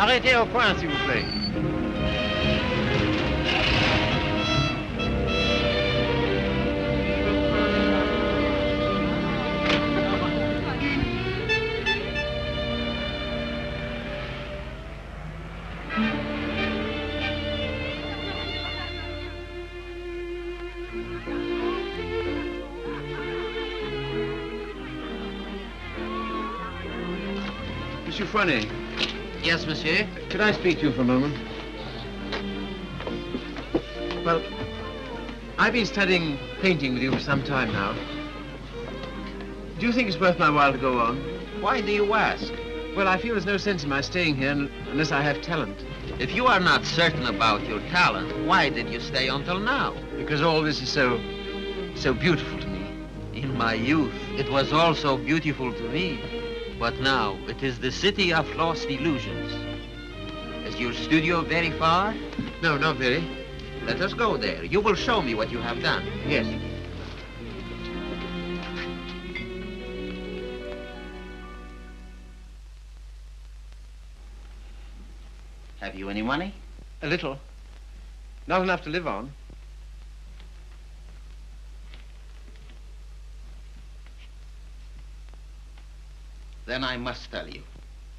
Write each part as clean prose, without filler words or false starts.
Arrêtez au point, s'il vous plaît. Monsieur Fournet. Yes, monsieur? Could I speak to you for a moment? Well, I've been studying painting with you for some time now. Do you think it's worth my while to go on? Why do you ask? Well, I feel there's no sense in my staying here unless I have talent. If you are not certain about your talent, why did you stay until now? Because all this is so beautiful to me. In my youth, it was also beautiful to me. But now, it is the city of lost illusions. Is your studio very far? No, not very. Let us go there. You will show me what you have done. Yes. Have you any money? A little. Not enough to live on. Then I must tell you,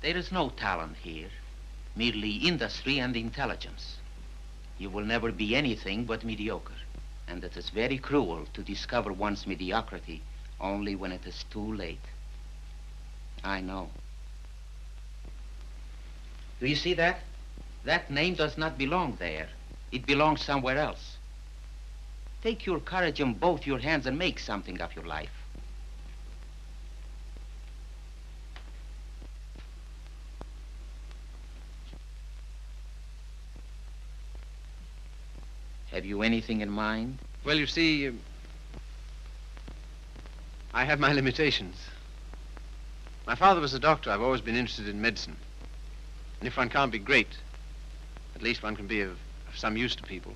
there is no talent here, merely industry and intelligence. You will never be anything but mediocre, and it is very cruel to discover one's mediocrity only when it is too late. I know. Do you see that? That name does not belong there. It belongs somewhere else. Take your courage in both your hands and make something of your life. Have you anything in mind? Well, you see, I have my limitations. My father was a doctor. I've always been interested in medicine. And if one can't be great, at least one can be of some use to people.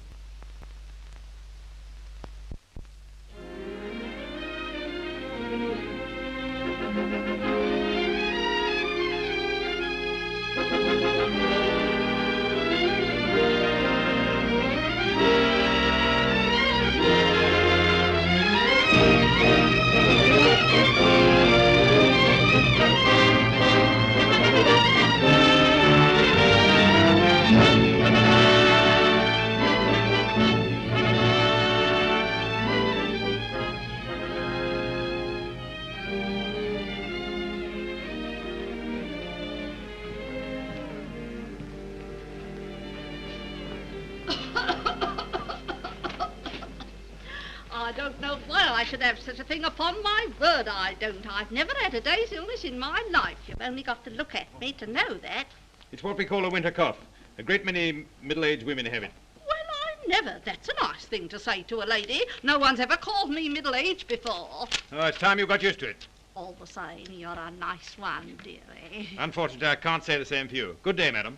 Have such a thing upon my word, I don't. I've never had a day's illness in my life. You've only got to look at me to know that. It's what we call a winter cough. A great many middle-aged women have it. Well, I never. That's a nice thing to say to a lady. No one's ever called me middle-aged before. Oh, it's time you got used to it. All the same, you're a nice one, dearie. Unfortunately, I can't say the same for you. Good day, madam.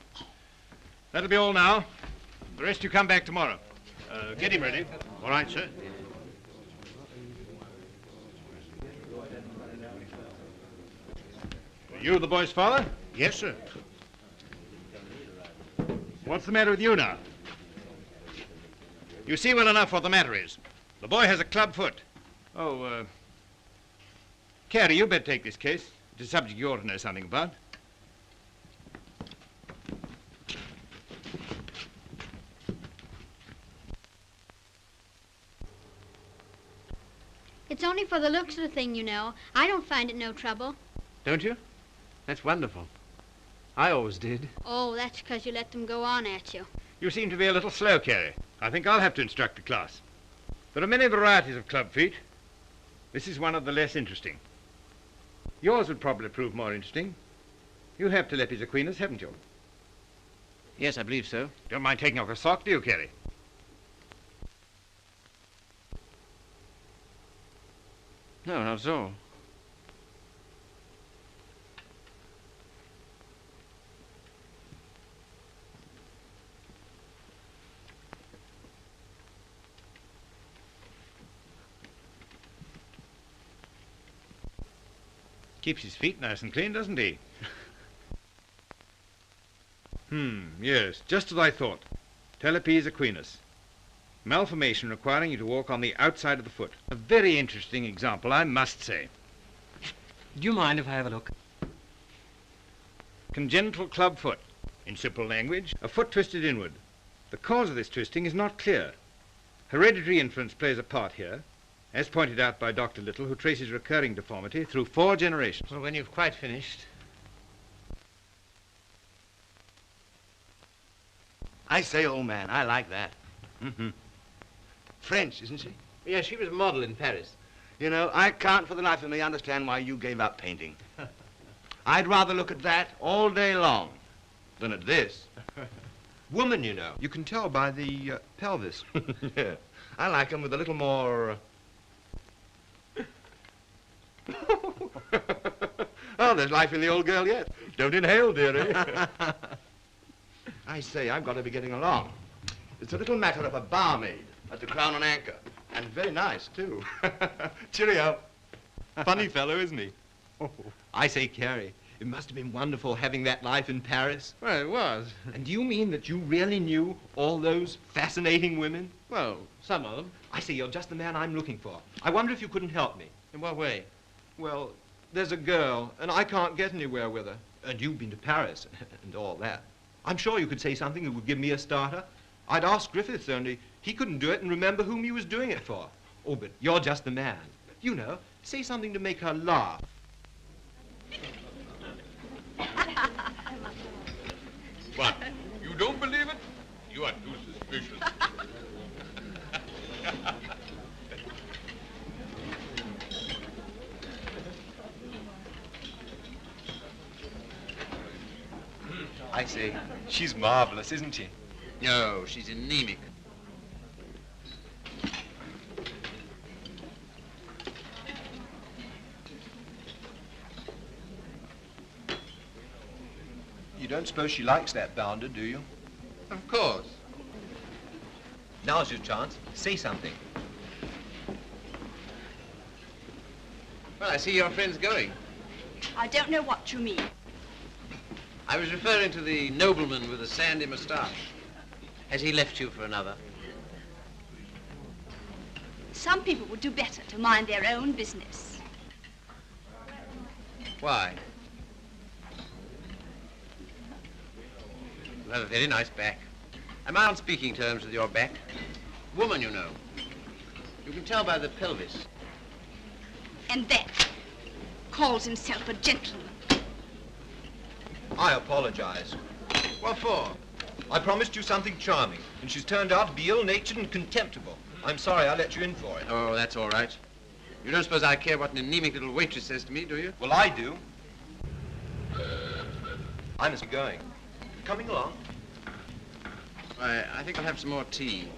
That'll be all now. The rest you come back tomorrow. Get him ready. All right, sir. You the boy's father? Yes, sir. What's the matter with you now? You see well enough what the matter is. The boy has a club foot. Oh, Carrie, you better take this case. It's a subject you ought to know something about. It's only for the looks of the thing, you know. I don't find it no trouble. Don't you? That's wonderful. I always did. Oh, that's because you let them go on at you. You seem to be a little slow, Carrie. I think I'll have to instruct a class. There are many varieties of club feet. This is one of the less interesting. Yours would probably prove more interesting. You have Telepes Aquinas, haven't you? Yes, I believe so. Don't mind taking off a sock, do you, Carrie? No, not at all. Keeps his feet nice and clean, doesn't he? Yes, just as I thought. Talipes equinus. Malformation requiring you to walk on the outside of the foot. A very interesting example, I must say. Do you mind if I have a look? Congenital club foot. In simple language, a foot twisted inward. The cause of this twisting is not clear. Hereditary influence plays a part here, as pointed out by Dr. Little, who traces recurring deformity through 4 generations. Well, when you've quite finished. I say, old man, I like that. French, isn't she? Yeah, she was a model in Paris. You know, I can't for the life of me understand why you gave up painting. I'd rather look at that all day long than at this. Woman, you know. You can tell by the pelvis. Yeah. I like them with a little more... Oh, there's life in the old girl yet. Don't inhale, dearie. I say, I've got to be getting along. It's a little matter of a barmaid at the Crown and Anchor. And very nice, too. Cheerio. Funny fellow, isn't he? I say, Carrie, it must have been wonderful having that life in Paris. Well, it was. And do you mean that you really knew all those fascinating women? Well, some of them. I say, you're just the man I'm looking for. I wonder if you couldn't help me. In what way? Well, there's a girl, and I can't get anywhere with her. And you've been to Paris and all that. I'm sure you could say something that would give me a starter. I'd ask Griffiths, only he couldn't do it and remember whom he was doing it for. Oh, but you're just the man. You know, say something to make her laugh. What? You don't believe it? You are too suspicious. I say, she's marvelous, isn't she? No, she's anemic. You don't suppose she likes that bounder, do you? Of course. Now's your chance. Say something. Well, I see your friend's going. I don't know what you mean. I was referring to the nobleman with the sandy moustache. Has he left you for another? Some people would do better to mind their own business. Why? You have a very nice back. Am I on speaking terms with your back? Woman, you know. You can tell by the pelvis. And that calls himself a gentleman. I apologize. What for? I promised you something charming, and she's turned out to be ill-natured and contemptible. I'm sorry I let you in for it. Oh, that's all right. You don't suppose I care what an anemic little waitress says to me, do you? Well, I do. I must be going. Coming along? Why, I think I'll have some more tea.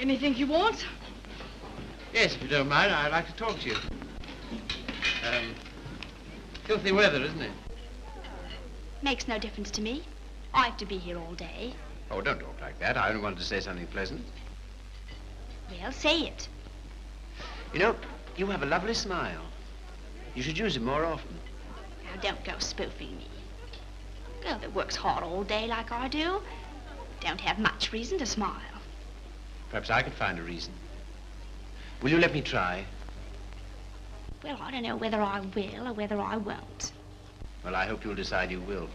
Anything you want? Yes, if you don't mind, I'd like to talk to you. Filthy weather, isn't it? Makes no difference to me. I have to be here all day. Oh, don't talk like that. I only wanted to say something pleasant. Well, say it. You know, you have a lovely smile. You should use it more often. Now, don't go spoofing me. A girl that works hard all day like I do don't have much reason to smile. Perhaps I could find a reason. Will you let me try? Well, I don't know whether I will or whether I won't. Well, I hope you'll decide you will.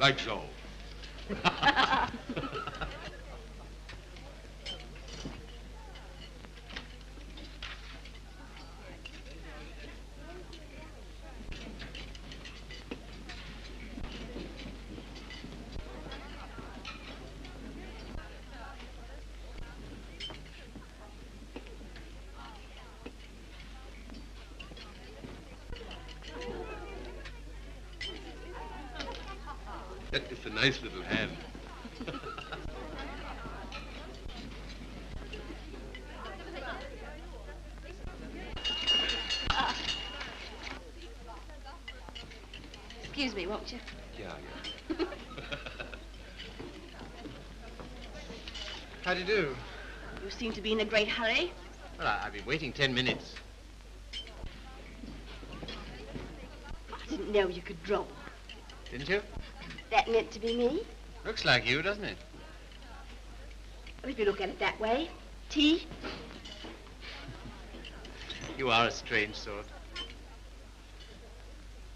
Like so. That is a nice little hand. Excuse me, won't you? Yeah. How do you do? You seem to be in a great hurry. Well, I've been waiting 10 minutes. I didn't know you could draw. Didn't you? That meant to be me. Looks like you, doesn't it? Well, if you look at it that way. Tea? You are a strange sort.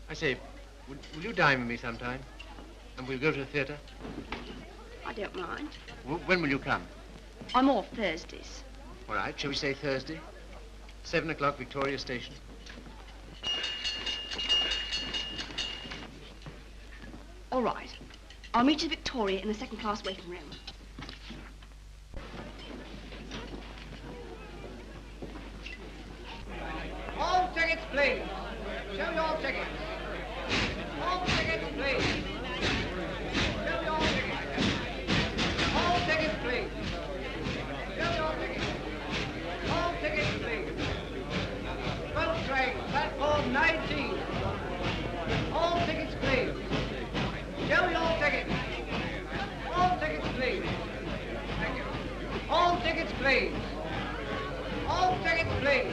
I say, will you dine with me sometime? And we'll go to the theatre? I don't mind. When will you come? I'm off Thursdays. All right, shall we say Thursday? 7 o'clock, Victoria Station. All right. I'll meet you at Victoria in the second-class waiting room. All tickets, please. Show your tickets. All tickets, please. Show your tickets. All tickets, please. Show your tickets. All tickets, please. Boat train, platform 19. All tickets, please. Show your tickets. All tickets, please. Thank you. All tickets, please. All tickets, please.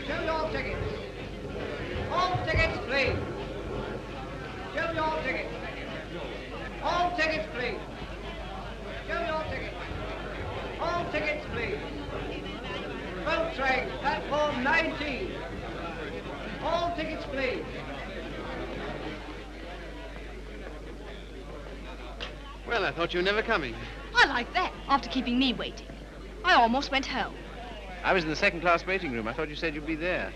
Show your tickets. All tickets, please. Show your tickets. All tickets, please. Show your tickets. All tickets, please. Boat train, platform 19. All tickets, please. Well, I thought you were never coming. I like that, after keeping me waiting. I almost went home. I was in the second-class waiting room. I thought you said you'd be there.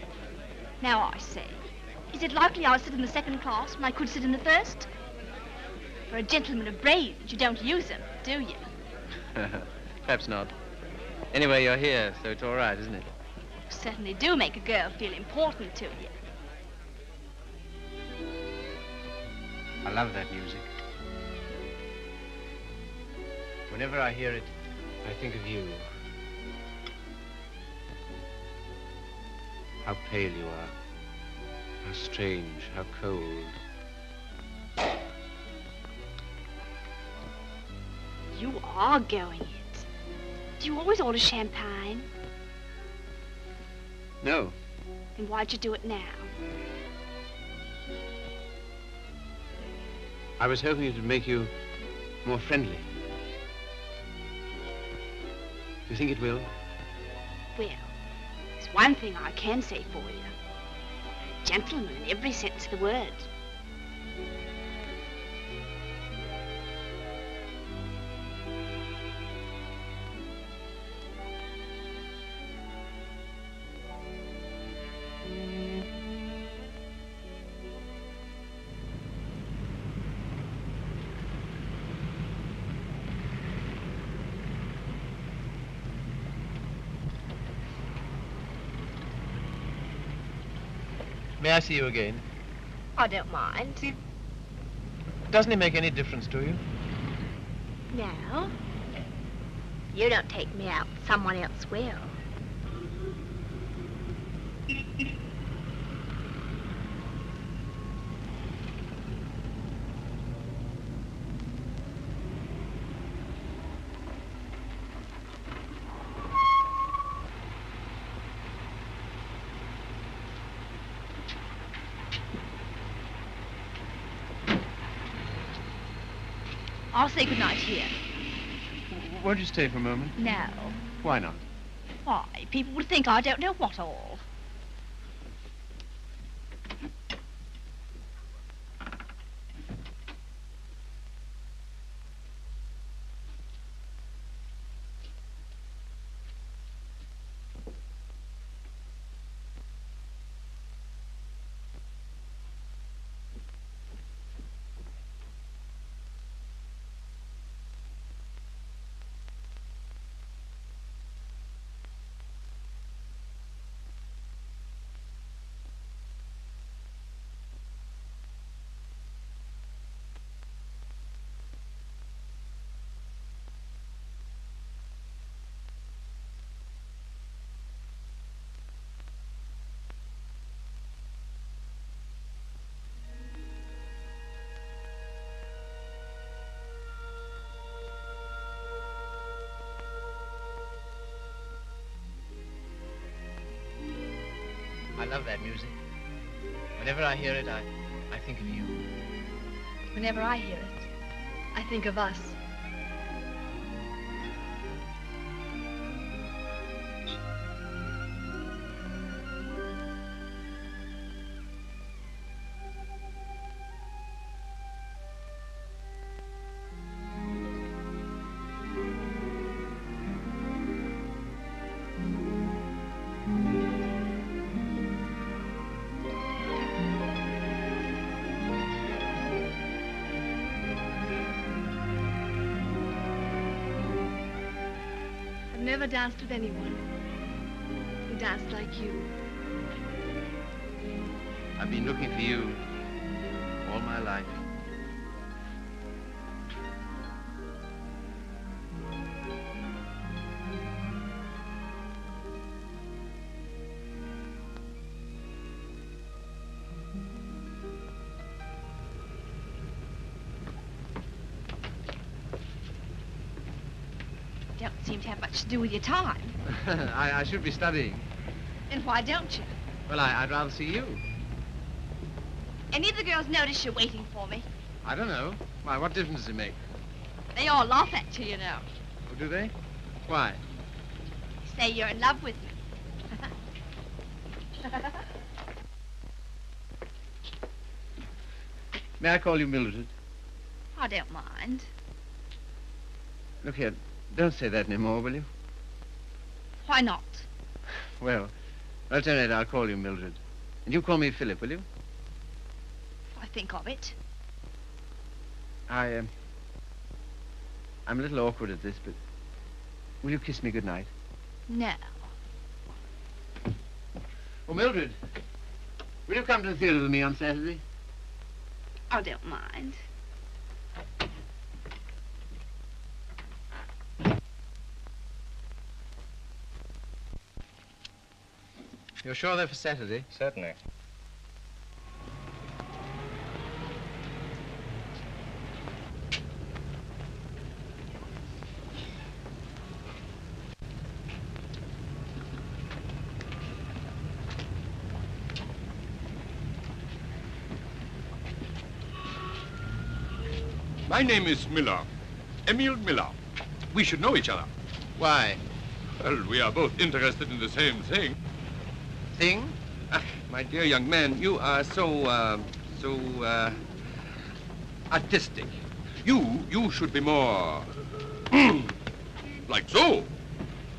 Now I say, is it likely I'll sit in the second class when I could sit in the first? For a gentleman of brains, you don't use them, do you? Perhaps not. Anyway, you're here, so it's all right, isn't it? You certainly do make a girl feel important to you. I love that music. Whenever I hear it, I think of you. How pale you are. How strange, how cold. You are going it. Do you always order champagne? No. Then why'd you do it now? I was hoping it would make you more friendly. Do you think it will? Well, there's one thing I can say for you. A gentleman in every sense of the word. May I see you again? I don't mind. Doesn't it make any difference to you? No. You don't take me out, someone else will. I'll say goodnight here. Won't you stay for a moment? No. Why not? Why? People would think I don't know what all. I love that music. Whenever I hear it, I think of you. Whenever I hear it, I think of us. Never danced with anyone who danced like you. I've been looking for you all my life. Don't seem to have much to do with your time. I should be studying. And why don't you? Well, I'd rather see you. Any of the girls notice you're waiting for me? I don't know. Why, what difference does it make? They all laugh at you, you know. Oh, do they? Why? Say you're in love with me. May I call you Mildred? I don't mind. Look here, don't say that anymore, will you? Why not? Well, alternate, I'll call you Mildred. And you call me Philip, will you? I think of it. I'm a little awkward at this, but will you kiss me goodnight? No. Oh, Mildred, will you come to the theater with me on Saturday? I don't mind. You're sure they're for Saturday? Certainly. My name is Miller. Emil Miller. We should know each other. Why? Well, we are both interested in the same thing. Thing? My dear young man, you are so artistic. You should be more like so.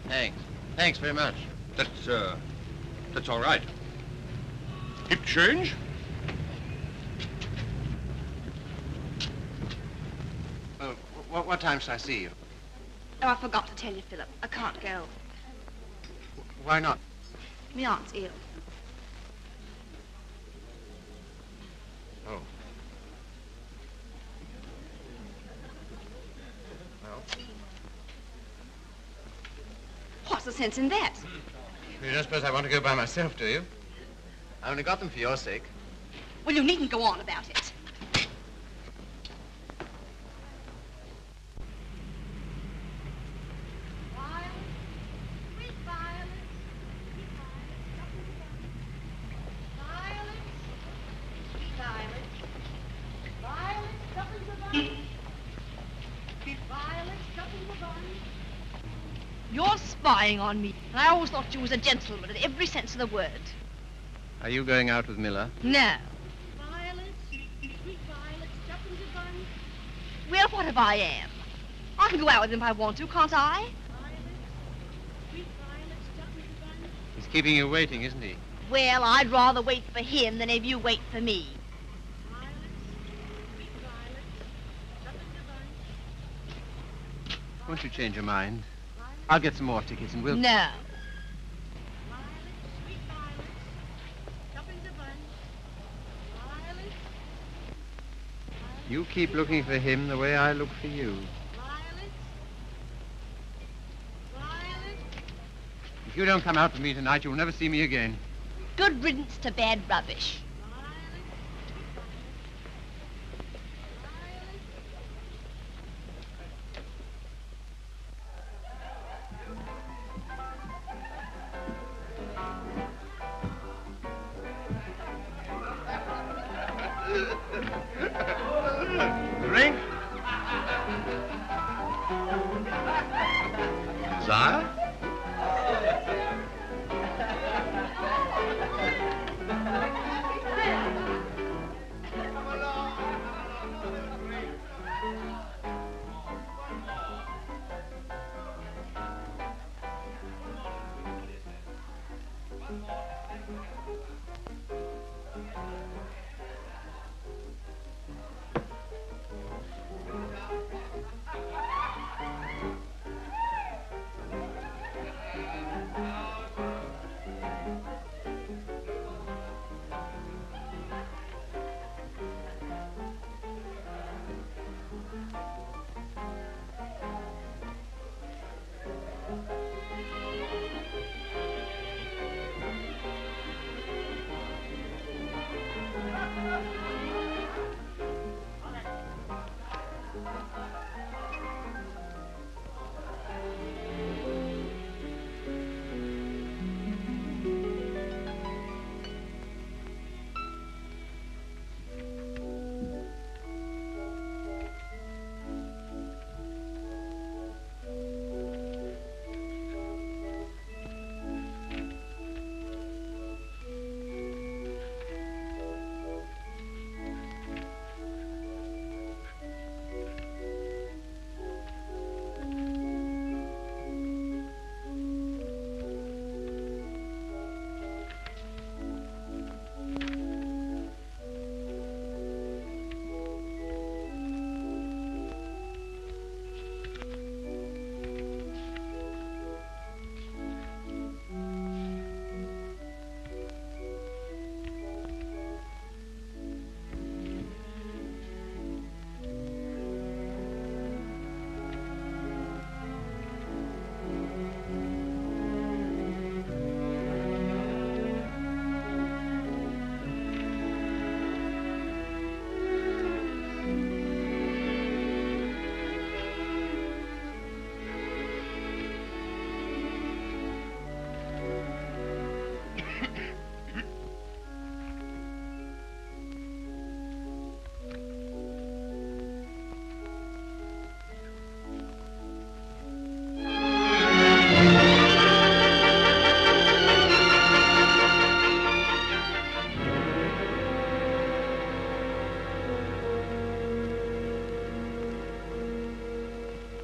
Thanks. Thanks very much. That's all right. Hip change? What time shall I see you? Oh, I forgot to tell you, Philip. I can't go. Why not? My aunt's ill. Oh. Well? What's the sense in that? You don't suppose I want to go by myself, do you? I only got them for your sake. Well, you needn't go on about it. You're spying on me. And I always thought you was a gentleman in every sense of the word. Are you going out with Miller? No. Well, what if I am? I can go out with him if I want to, can't I? He's keeping you waiting, isn't he? Well, I'd rather wait for him than if you wait for me. Won't you change your mind? I'll get some more tickets and we'll... No. You keep looking for him the way I look for you. If you don't come out with me tonight, you'll never see me again. Good riddance to bad rubbish. sire.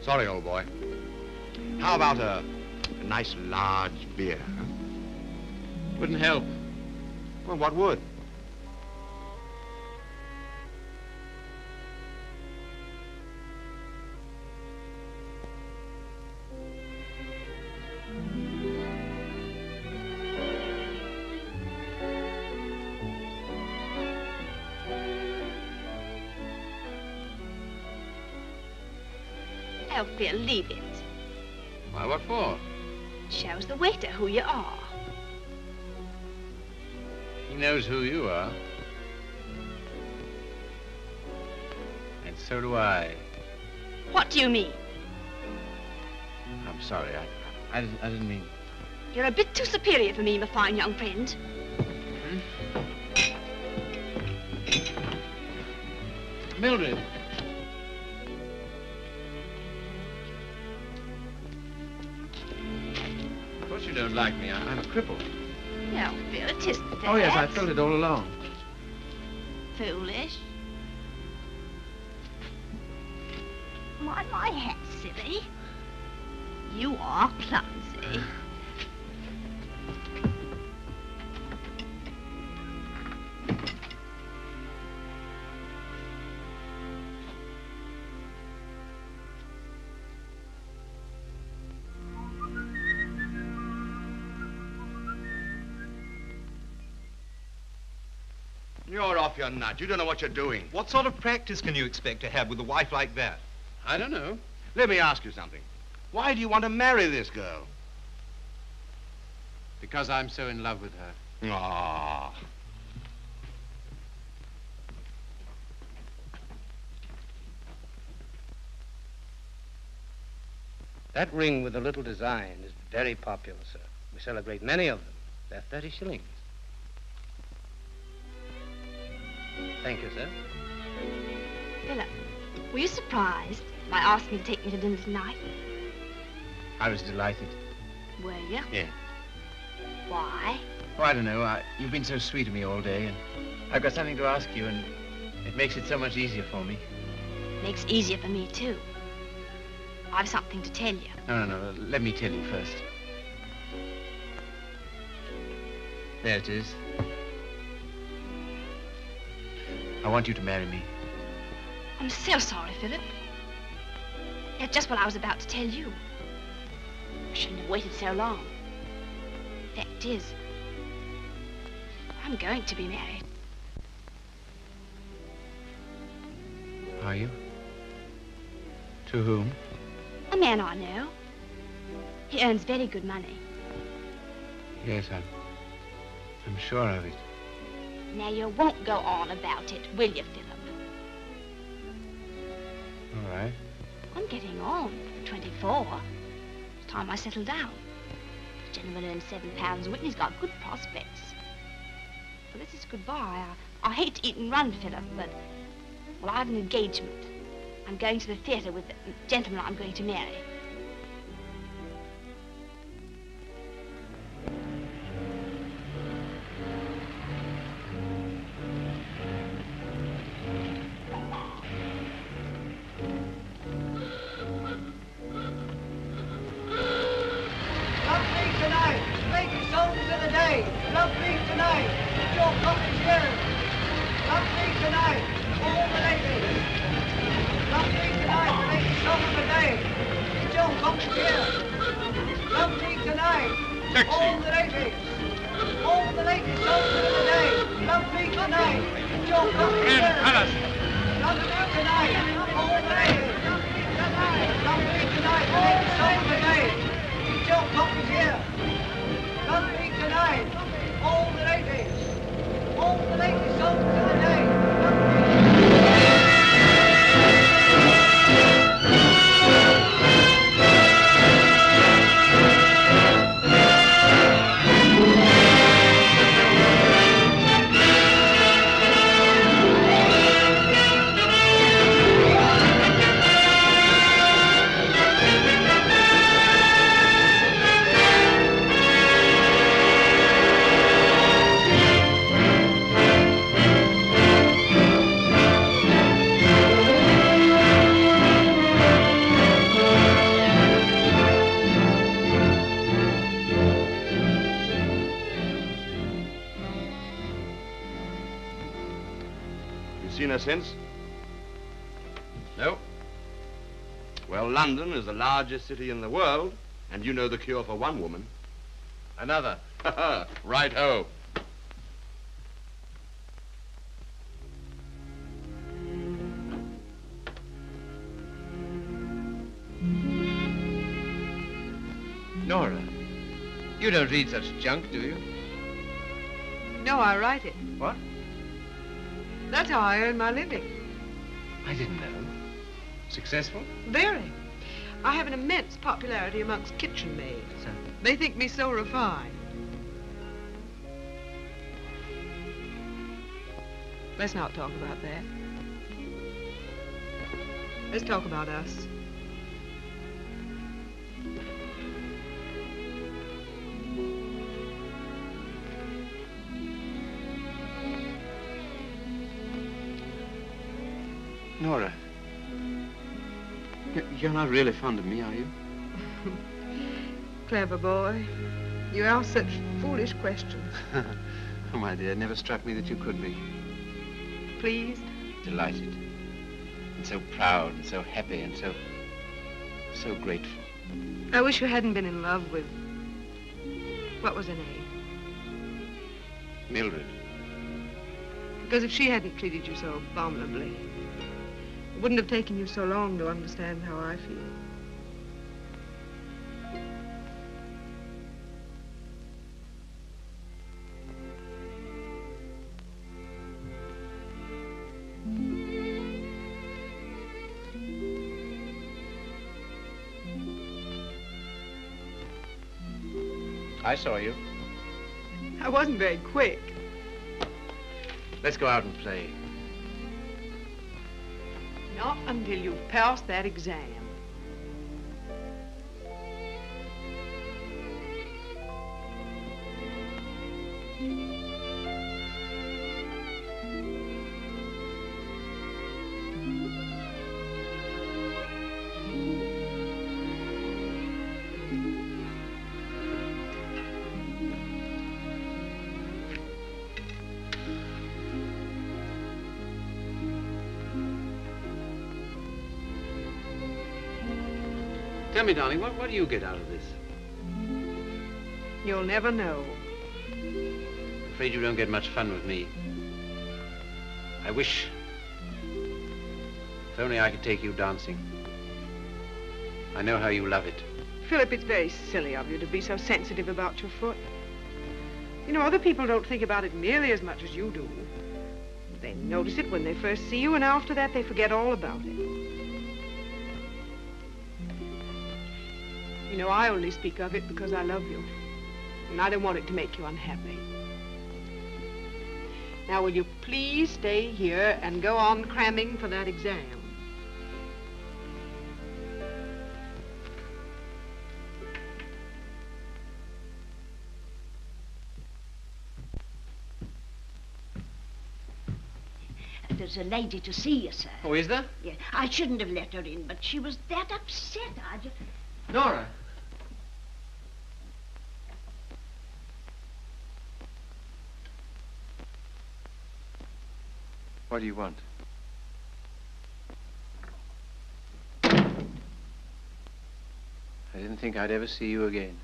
Sorry, old boy. How about a nice large beer? Huh? Wouldn't help. Well, what would? Oh, Bill, leave it. Why, what for? Shows the waiter who you are. He knows who you are. And so do I. What do you mean? I'm sorry, I didn't mean... You're a bit too superior for me, my fine young friend. Mildred. Of course you don't like me. I'm a cripple. No, Bill, it isn't that. Oh, yes, I felt it all along. Foolish. My hat, silly. You are clumsy. You're off your nut. You don't know what you're doing. What sort of practice can you expect to have with a wife like that? I don't know. Let me ask you something. Why do you want to marry this girl? Because I'm so in love with her. Ah. That ring with the little design is very popular, sir. We sell a great many of them. They're 30 shillings. Thank you, sir. Philip, were you surprised by asking me to take me to dinner tonight? I was delighted. Were you? Yeah. Why? Oh, I don't know. You've been so sweet to me all day, and I've got something to ask you, and it makes it so much easier for me. Makes it easier for me, too. I've something to tell you. No. Let me tell you first. There it is. I want you to marry me. I'm so sorry, Philip. That's just what I was about to tell you. I shouldn't have waited so long. Fact is, I'm going to be married. Are you? To whom? A man I know. He earns very good money. Yes, I'm sure of it. Now, you won't go on about it, will you, Philip? All right. I'm getting on. 24. It's time I settle down. The gentleman earns £7 a week and he's got good prospects. Well, this is goodbye. I hate to eat and run, Philip, but... Well, I have an engagement. I'm going to the theatre with the gentleman I'm going to marry. Since? No. Well, London is the largest city in the world, and you know the cure for one woman. Another. Right-ho. Nora, you don't read such junk, do you? No, I write it. What? That's how I earn my living. I didn't know. Successful? Very. I have an immense popularity amongst kitchen maids. They think me so refined. Let's not talk about that. Let's talk about us. Nora, you're not really fond of me, are you? Clever boy. You ask such foolish questions. Oh, my dear, it never struck me that you could be. Pleased? Delighted. And so proud and so happy and so grateful. I wish you hadn't been in love with... What was her name? Mildred. Because if she hadn't treated you so abominably, it wouldn't have taken you so long to understand how I feel. I saw you. I wasn't very quick. Let's go out and play. Not until you've passed that exam. Tell me, darling, what do you get out of this? You'll never know. I'm afraid you don't get much fun with me. I wish... If only I could take you dancing. I know how you love it. Philip, it's very silly of you to be so sensitive about your foot. You know, other people don't think about it nearly as much as you do. They notice it when they first see you, and after that they forget all about it. You know, I only speak of it because I love you, and I don't want it to make you unhappy. Now, will you please stay here and go on cramming for that exam? There's a lady to see you, sir. Oh, is there? Yeah, I shouldn't have let her in, but she was that upset. I just... Nora. What do you want? I didn't think I'd ever see you again.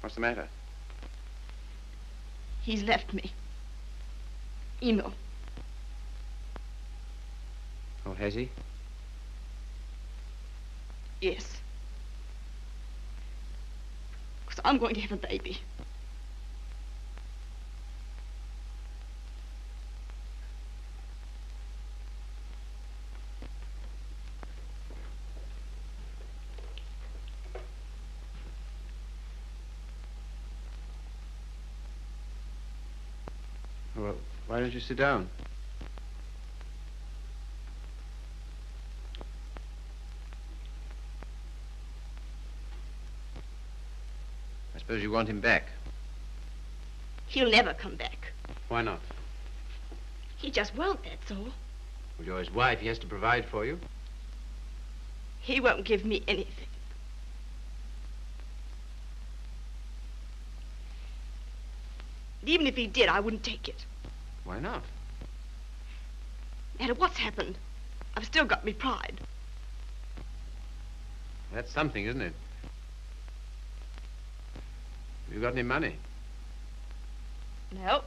What's the matter? He's left me. Emo. Oh, has he? Yes. Because I'm going to have a baby. Well, why don't you sit down? I suppose you want him back. He'll never come back. Why not? He just won't, that's all. Well, you're his wife. He has to provide for you. He won't give me anything. And even if he did, I wouldn't take it. Why not? No matter what's happened, I've still got me pride. That's something, isn't it? Have you got any money? No.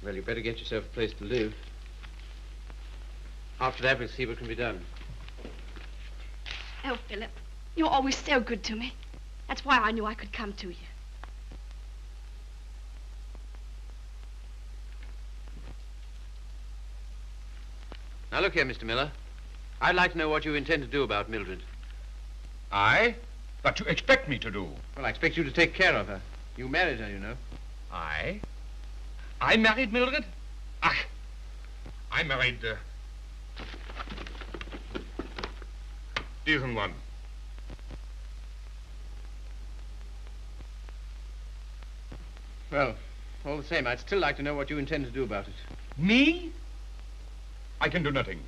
Well, you better get yourself a place to live. After that, we'll see what can be done. Oh, Philip, you're always so good to me. That's why I knew I could come to you. Now, look here, Mr. Miller. I'd like to know what you intend to do about Mildred. I? What you expect me to do? Well, I expect you to take care of her. You married her, you know. I? I married Mildred? Ach, I married, diesen one. Well, all the same, I'd still like to know what you intend to do about it. Me? I can do nothing.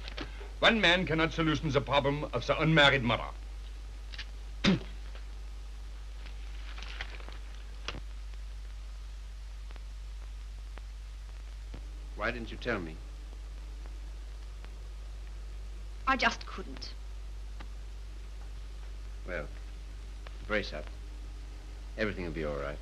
One man cannot solution the problem of the unmarried mother. Why didn't you tell me? I just couldn't. Well, brace up. Everything will be all right.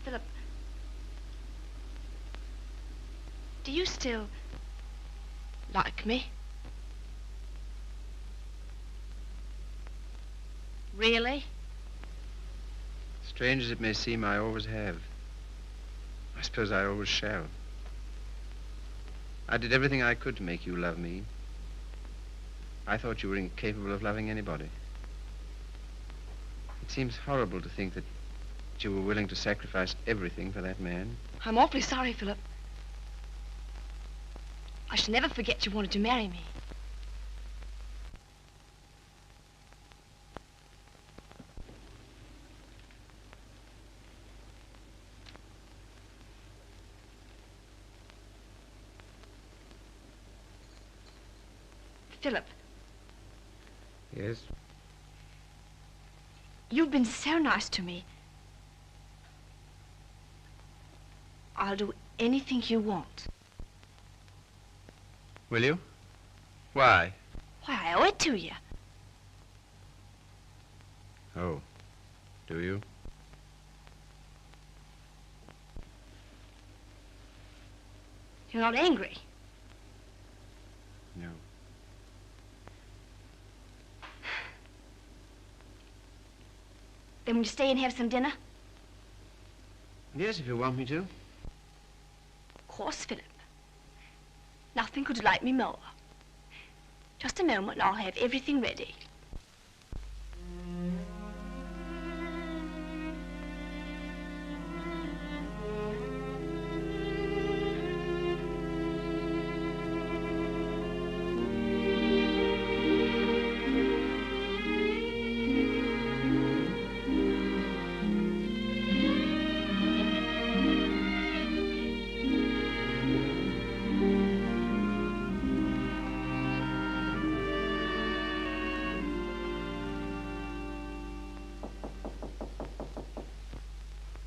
Philip, do you still like me? Really? Strange as it may seem, I always have. I suppose I always shall. I did everything I could to make you love me. I thought you were incapable of loving anybody. It seems horrible to think that you were willing to sacrifice everything for that man. I'm awfully sorry, Philip. I shall never forget you wanted to marry me. Philip, Yes? you've been so nice to me. I'll do anything you want. Will you? Why? Why, I owe it to you. Oh, do you? You're not angry. No. Then will you stay and have some dinner? Yes, if you want me to. Of course, Philip. Nothing could delight me more. Just a moment and I'll have everything ready.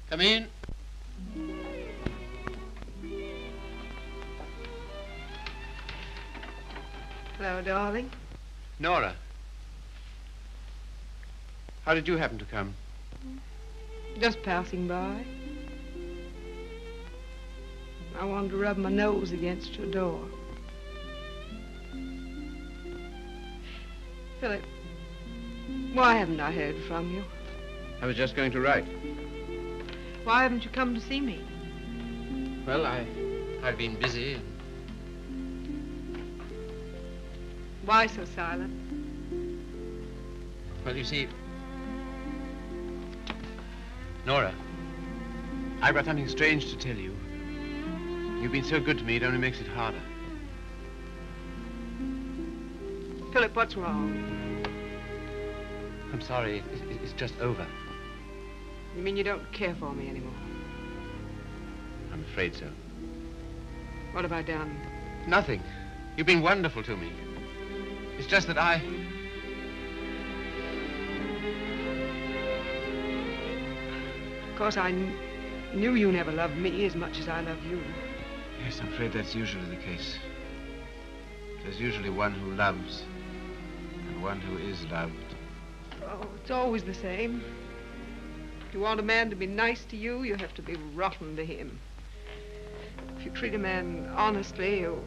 Come in. Hello, darling. Nora. How did you happen to come? Just passing by. I wanted to rub my nose against your door. Philip, why haven't I heard from you? I was just going to write. Why haven't you come to see me? Well, I've been busy. Why so silent? Well, you see, Nora, I've got something strange to tell you. You've been so good to me, it only makes it harder. Philip, what's wrong? I'm sorry, it's just over. You mean you don't care for me anymore? I'm afraid so. What have I done? Nothing. You've been wonderful to me. It's just that I... Of course, I knew you never loved me as much as I love you. Yes, I'm afraid that's usually the case. There's usually one who loves and one who is loved. Oh, it's always the same. If you want a man to be nice to you, you have to be rotten to him. If you treat a man honestly, you...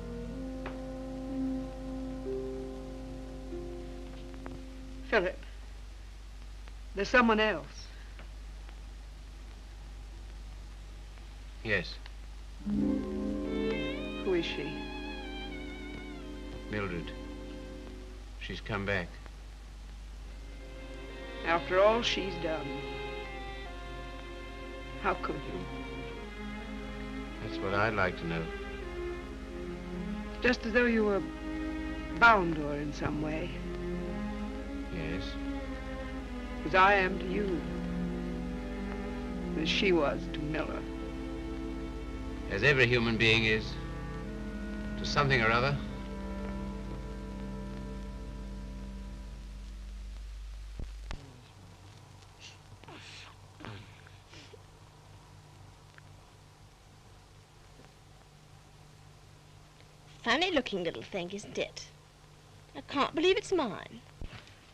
Philip, there's someone else. Yes. Who is she? Mildred. She's come back. After all she's done. How could you? That's what I'd like to know. Just as though you were bound to her in some way. Yes. As I am to you. As she was to Miller. As every human being is. To something or other. Funny-looking little thing, isn't it? I can't believe it's mine.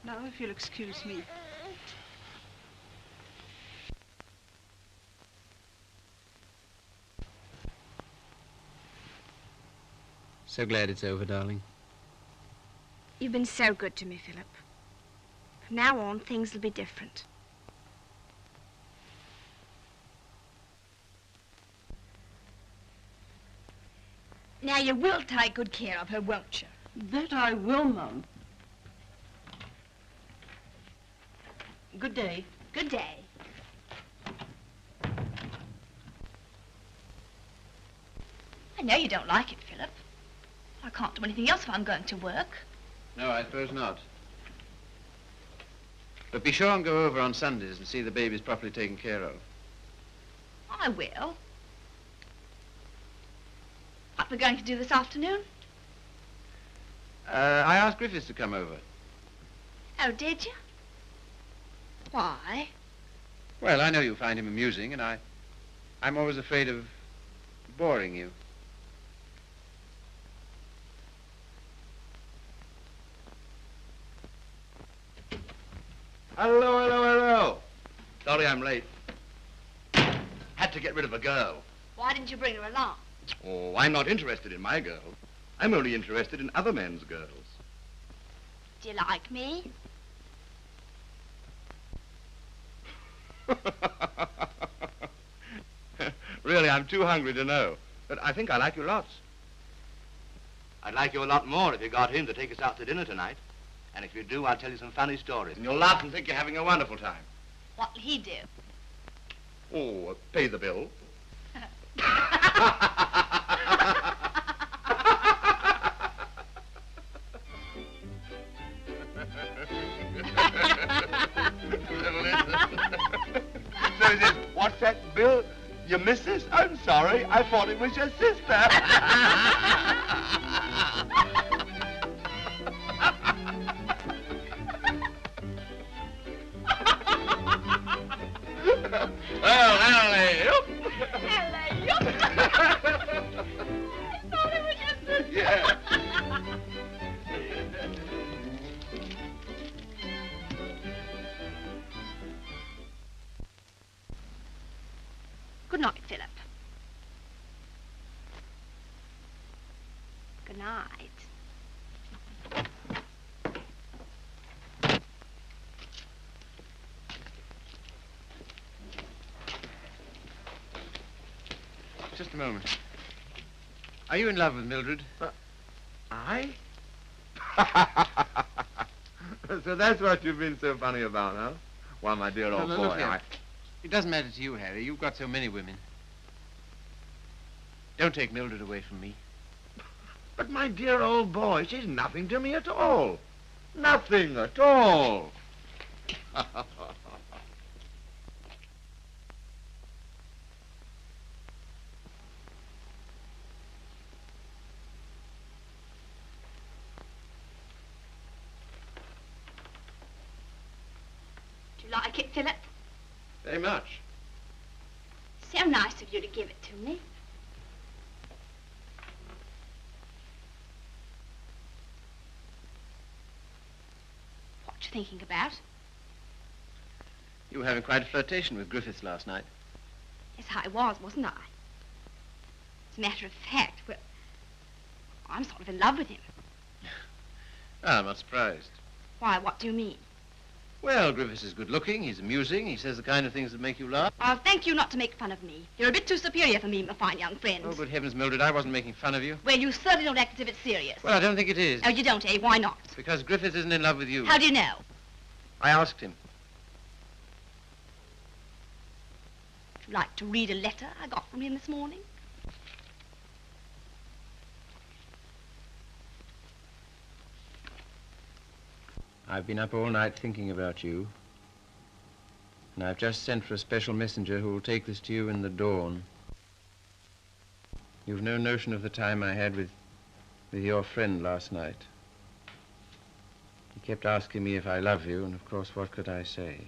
Now, if you'll excuse me. So glad it's over, darling. You've been so good to me, Philip. From now on, things will be different. Now, you will take good care of her, won't you? That I will, Mum. Good day. Good day. I know you don't like it, Philip. I can't do anything else if I'm going to work. No, I suppose not. But be sure and go over on Sundays and see the babies properly taken care of. I will. What we're going to do this afternoon? I asked Griffiths to come over. Oh, did you? Why? Well, I know you find him amusing, and I'm always afraid of boring you. Hello, hello, hello. Sorry I'm late. Had to get rid of a girl. Why didn't you bring her along? Oh, I'm not interested in my girl. I'm only interested in other men's girls. Do you like me? Really, I'm too hungry to know. But I think I like you lots. I'd like you a lot more if you got him to take us out to dinner tonight. And if you do, I'll tell you some funny stories. And you'll laugh and think you're having a wonderful time. What'll he do? Oh, pay the bill. So he says, what's that bill? Your missus? I'm sorry. I thought it was your sister. Well, alley-oop. Alley-oop. Thought it was your sister. Yeah. Good night, Philip. Good night. Just a moment. Are you in love with Mildred? I? So that's what you've been so funny about, huh? Why, my dear old No, boy, look here. It doesn't matter to you, Harry. You've got so many women. Don't take Mildred away from me. But my dear old boy, she's nothing to me at all. Nothing at all. Do you like it, Philip? Very much. So nice of you to give it to me. What you thinking about? You were having quite a flirtation with Griffiths last night. Yes, I was, wasn't I? As a matter of fact, well, I'm sort of in love with him. Ah, I'm not surprised. Why, what do you mean? Well, Griffiths is good-looking, he's amusing, he says the kind of things that make you laugh. I'll thank you not to make fun of me. You're a bit too superior for me, my fine young friend. Oh, good heavens, Mildred, I wasn't making fun of you. Well, you certainly don't act as if it's serious. Well, I don't think it is. Oh, you don't, eh? Why not? Because Griffiths isn't in love with you. How do you know? I asked him. Would you like to read a letter I got from him this morning? I've been up all night thinking about you. And I've just sent for a special messenger who will take this to you in the dawn. You've no notion of the time I had with your friend last night. He kept asking me if I love you, and of course, what could I say?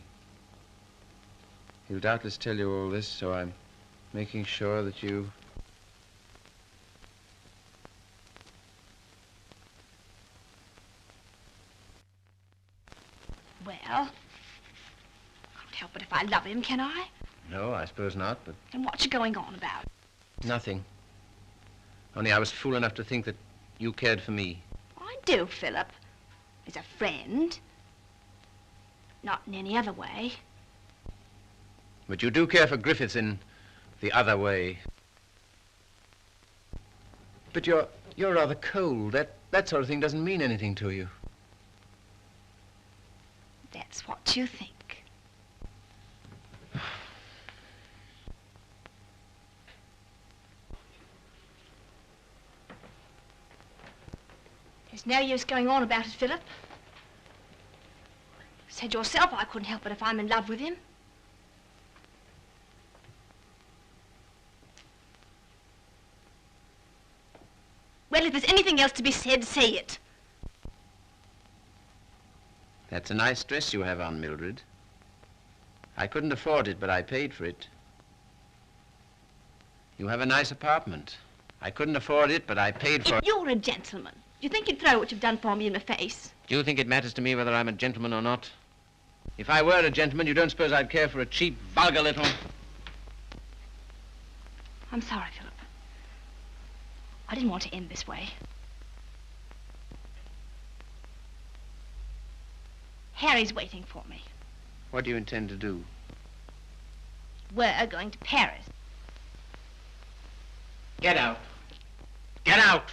He'll doubtless tell you all this, so I'm making sure that you... Well, I can't help it if I love him, can I? No, I suppose not, but... And what you going on about? Nothing. Only I was fool enough to think that you cared for me. I do, Philip. As a friend. Not in any other way. But you do care for Griffiths in the other way. But you're rather cold. That sort of thing doesn't mean anything to you. That's what you think. There's no use going on about it, Philip. Said yourself I couldn't help it if I'm in love with him. Well, if there's anything else to be said, say it. That's a nice dress you have on, Mildred. I couldn't afford it, but I paid for it. You have a nice apartment. I couldn't afford it, but I paid for it. If you're a gentleman, do you think you'd throw what you've done for me in my face? Do you think it matters to me whether I'm a gentleman or not? If I were a gentleman, you don't suppose I'd care for a cheap, vulgar little... I'm sorry, Philip. I didn't want to end this way. Harry's waiting for me. What do you intend to do? We're going to Paris. Get out. Get out!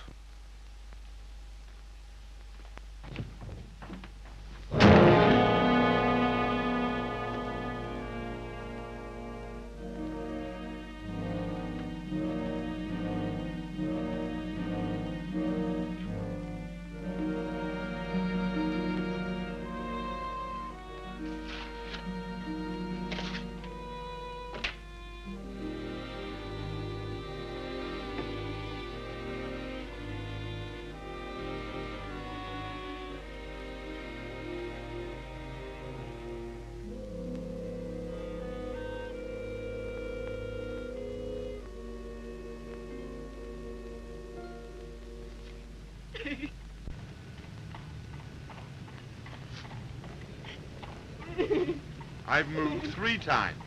I've moved 3 times,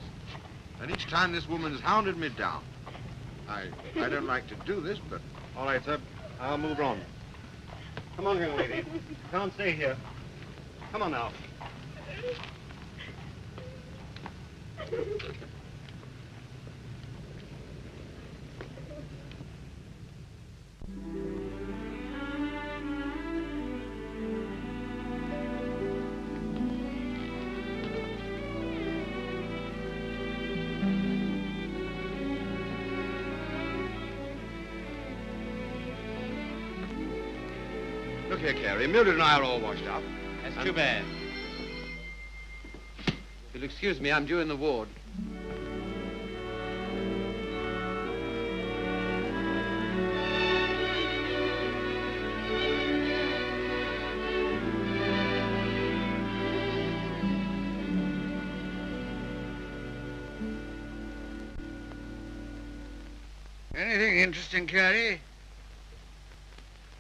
and each time this woman has hounded me down. I don't like to do this, but... All right, sir. I'll move on. Come on, young lady. Can't stay here. Come on now. Look here, Carrie. Mildred and I are all washed up. That's too bad. If you'll excuse me, I'm due in the ward. Anything interesting, Carrie?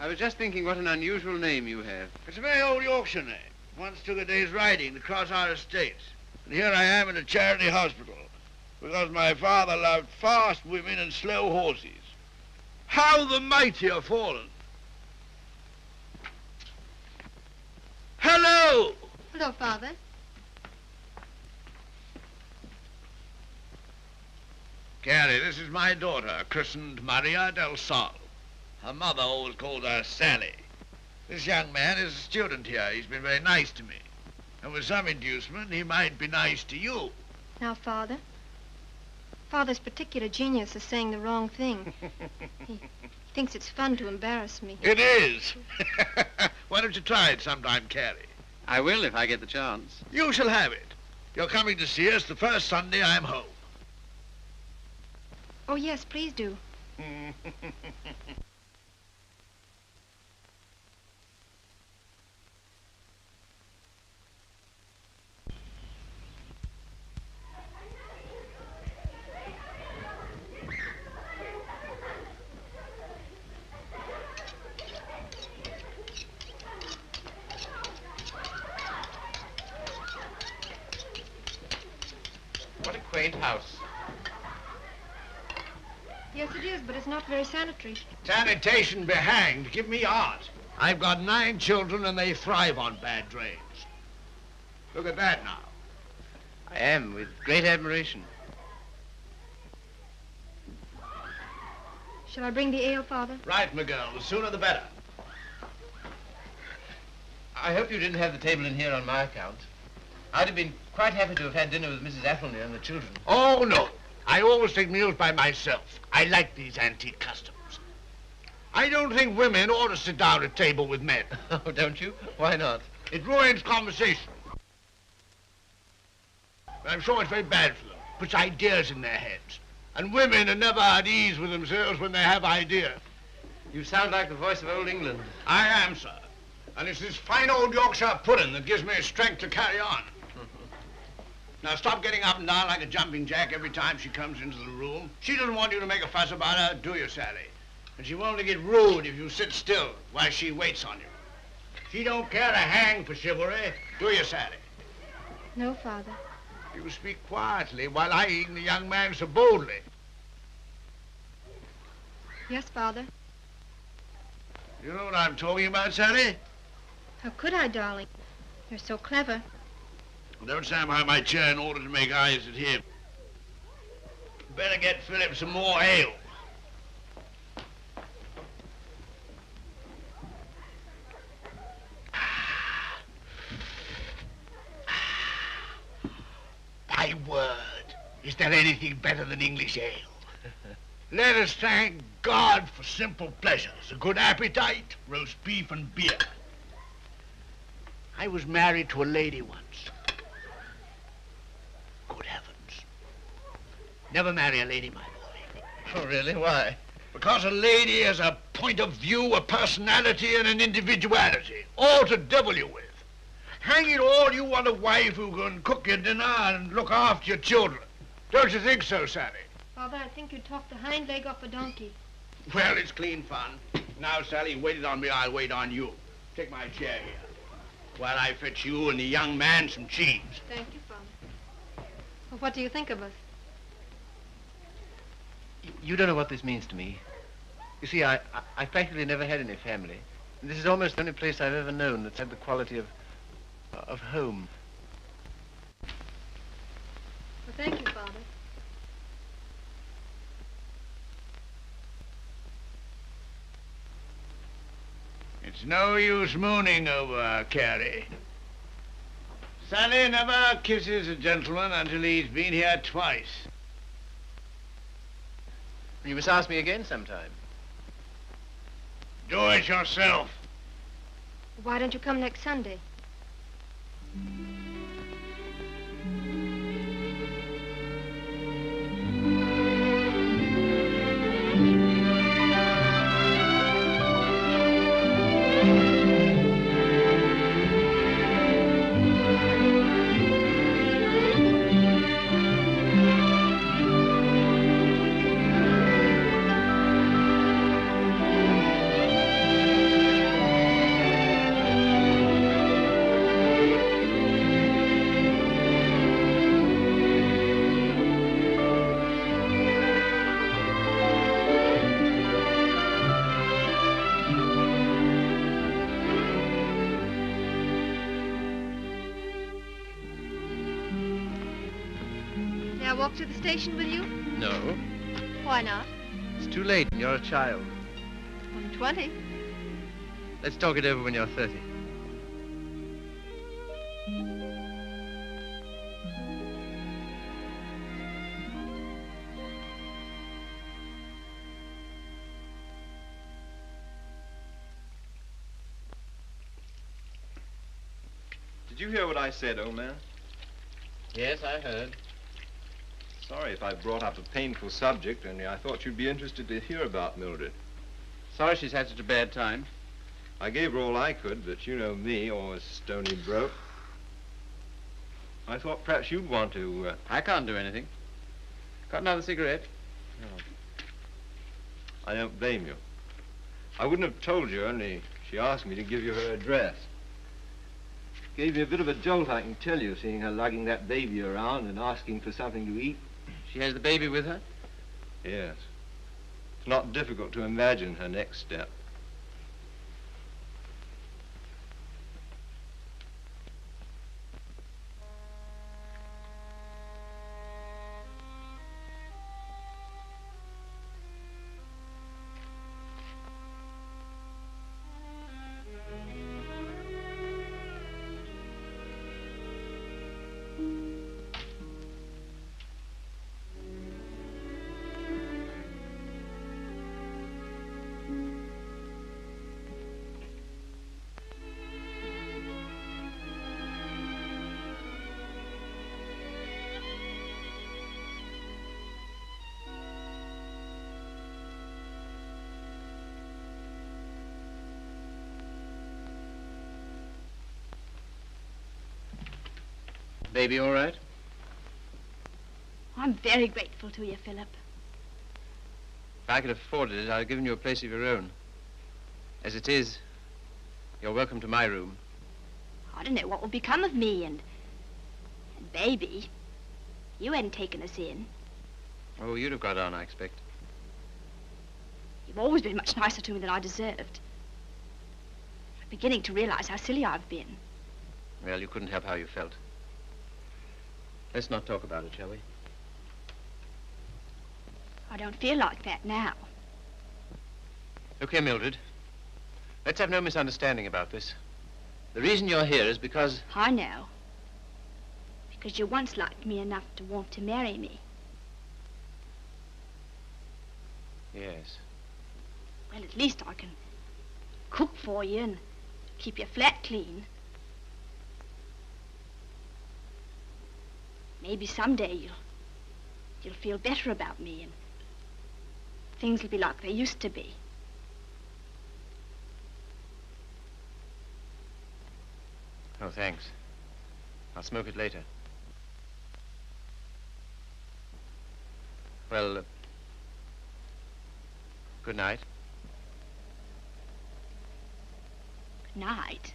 I was just thinking what an unusual name you have. It's a very old Yorkshire name. Once took a day's riding to cross our estates. And here I am in a charity hospital because my father loved fast women and slow horses. How the mighty are fallen. Hello! Hello, Father. Carrie, this is my daughter, christened Maria del Sol. Her mother always called her Sally. This young man is a student here. He's been very nice to me. And with some inducement, he might be nice to you. Now, Father, Father's particular genius is saying the wrong thing. He thinks it's fun to embarrass me. It is. Why don't you try it sometime, Carrie? I will if I get the chance. You shall have it. You're coming to see us the first Sunday I'm home. Oh, yes, please do. What a quaint house. Yes, it is, but it's not very sanitary. Sanitation be hanged. Give me art. I've got 9 children and they thrive on bad drains. Look at that now. I am, with great admiration. Shall I bring the ale, Father? Right, my girl. The sooner the better. I hope you didn't have the table in here on my account. I'd have been quite happy to have had dinner with Mrs. Athelney and the children. Oh, no. I always take meals by myself. I like these antique customs. I don't think women ought to sit down at table with men. Oh, don't you? Why not? It ruins conversation. But I'm sure it's very bad for them. Puts ideas in their heads. And women are never at ease with themselves when they have ideas. You sound like the voice of old England. I am, sir. And it's this fine old Yorkshire pudding that gives me strength to carry on. Now stop getting up and down like a jumping jack every time she comes into the room. She doesn't want you to make a fuss about her, do you, Sally? And she won't get rude if you sit still while she waits on you. She don't care a hang for chivalry, do you, Sally? No, Father. You speak quietly while eyeing the young man so boldly. Yes, Father. You know what I'm talking about, Sally? How could I, darling? You're so clever. Don't stand behind my chair in order to make eyes at him. Better get Philip some more ale. My word, is there anything better than English ale? Let us thank God for simple pleasures, a good appetite, roast beef and beer. I was married to a lady once. Good heavens. Never marry a lady, my boy. Oh, really? Why? Because a lady has a point of view, a personality, and an individuality, all to devil you with. Hang it all, you want a wife who can cook your dinner and look after your children. Don't you think so, Sally? Father, I think you talked the hind leg off a donkey. Well, it's clean fun. Now, Sally, you waited on me, I'll wait on you. Take my chair here, while I fetch you and the young man some cheese. Thank you, Father. Well, what do you think of us? You don't know what this means to me. You see, I practically never had any family. And this is almost the only place I've ever known that's had the quality of home. Well, thank you, Father. It's no use mooning over Carrie. Sally never kisses a gentleman until he's been here twice. You must ask me again sometime. Do it yourself. Why don't you come next Sunday? Walk to the station with you? No. Why not? It's too late and you're a child. I'm 20. Let's talk it over when you're 30. Did you hear what I said, old man? Yes, I heard. Sorry if I brought up a painful subject, only I thought you'd be interested to hear about Mildred. Sorry she's had such a bad time. I gave her all I could, but you know me, always stony broke. I thought perhaps you'd want to... I can't do anything. Got another cigarette? No. I don't blame you. I wouldn't have told you, only she asked me to give you her address. Gave me a bit of a jolt, I can tell you, seeing her lugging that baby around and asking for something to eat. She has the baby with her? Yes. It's not difficult to imagine her next step. Baby all right? I'm very grateful to you, Philip. If I could have afforded it, I'd have given you a place of your own. As it is, you're welcome to my room. I don't know what will become of me and Baby. You hadn't taken us in. Oh, you'd have got on, I expect. You've always been much nicer to me than I deserved. I'm beginning to realize how silly I've been. Well, you couldn't help how you felt. Let's not talk about it, shall we? I don't feel like that now. Look here, Mildred. Let's have no misunderstanding about this. The reason you're here is because... I know. Because you once liked me enough to want to marry me. Yes. Well, at least I can cook for you and keep your flat clean. Maybe someday you'll feel better about me and things will be like they used to be. Oh, thanks. I'll smoke it later. Well, good night. Good night.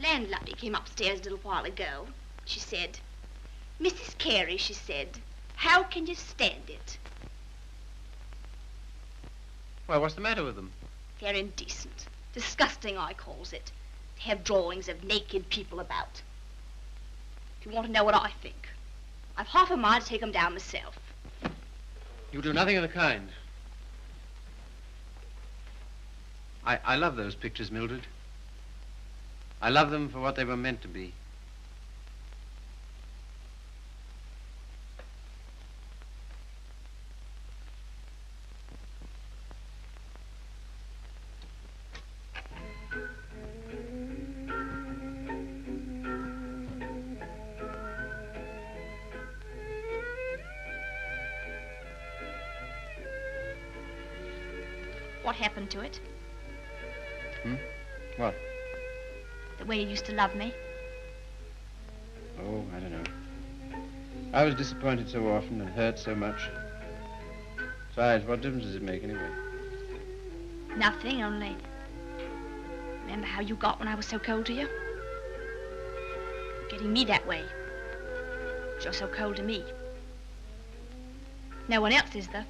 The landlady came upstairs a little while ago. She said, "Mrs. Carey," she said, "how can you stand it?" Well, what's the matter with them? They're indecent. Disgusting, I calls it. To have drawings of naked people about. If you want to know what I think, I've half a mind to take 'em down myself. You do nothing of the kind. I love those pictures, Mildred. I love them for what they were meant to be. What happened to it? What? The way you used to love me? Oh, I don't know. I was disappointed so often and hurt so much. Besides, what difference does it make anyway? Nothing, only... Remember how you got when I was so cold to you? You're getting me that way. You're so cold to me. No one else is, though.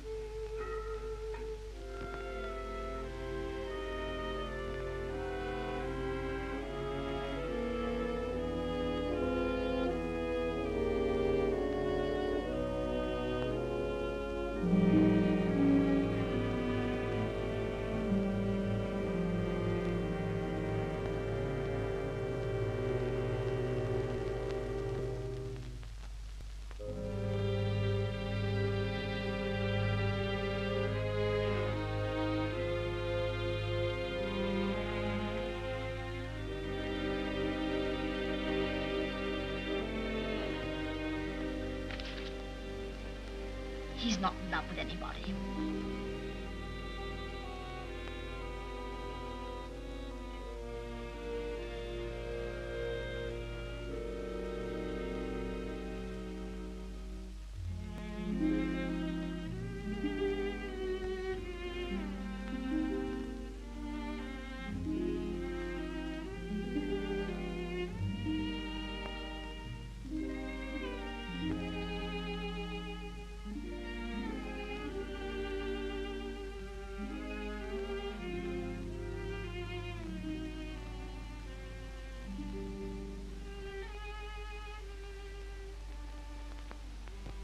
He's not in love with anybody.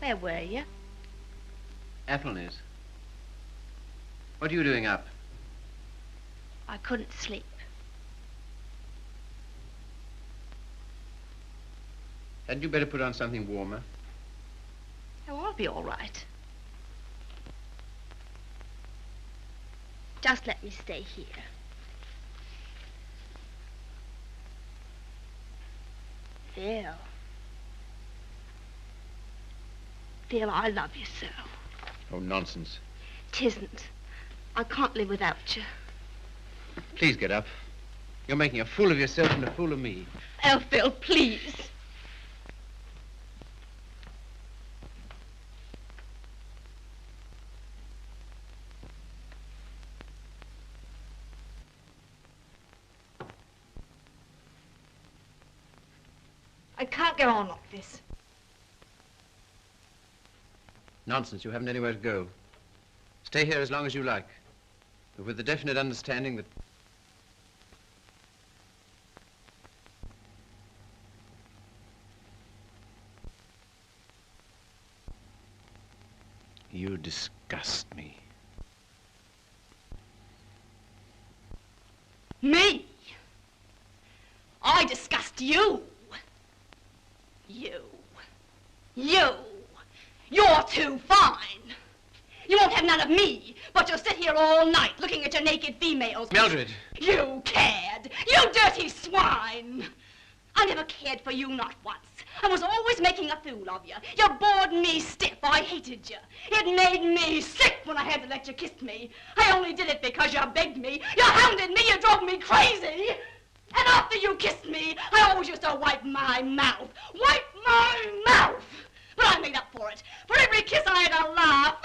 Where were you? Athelney's. What are you doing up? I couldn't sleep. Hadn't you better put on something warmer? Oh, I'll be all right. Just let me stay here. Phil. Phil, I love you so. Oh, nonsense. 'Tisn't. I can't live without you. Please get up. You're making a fool of yourself and a fool of me. Oh, Phil, please. I can't go on like this. Nonsense. You haven't anywhere to go. Stay here as long as you like, but with the definite understanding that... You disgust me. Me? I disgust you. You. You're too fine. You won't have none of me, but you'll sit here all night looking at your naked females. Mildred! You cared. You dirty swine. I never cared for you, not once. I was always making a fool of you. You bored me stiff. I hated you. It made me sick when I had to let you kiss me. I only did it because you begged me. You hounded me. You drove me crazy. And after you kissed me, I always used to wipe my mouth. Wipe my mouth! But I made up for it. For every kiss I had to laugh.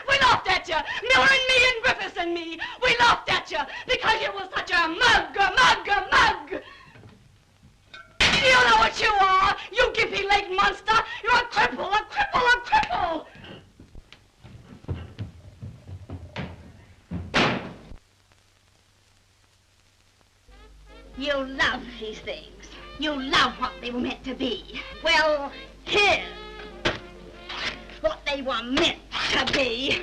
We laughed at you. Miller and me and Griffiths and me. We laughed at you because you were such a mug. You know what you are, you gimpy-legged monster. You're a cripple. You love these things. You love what they were meant to be. Well, here's what they were meant to be.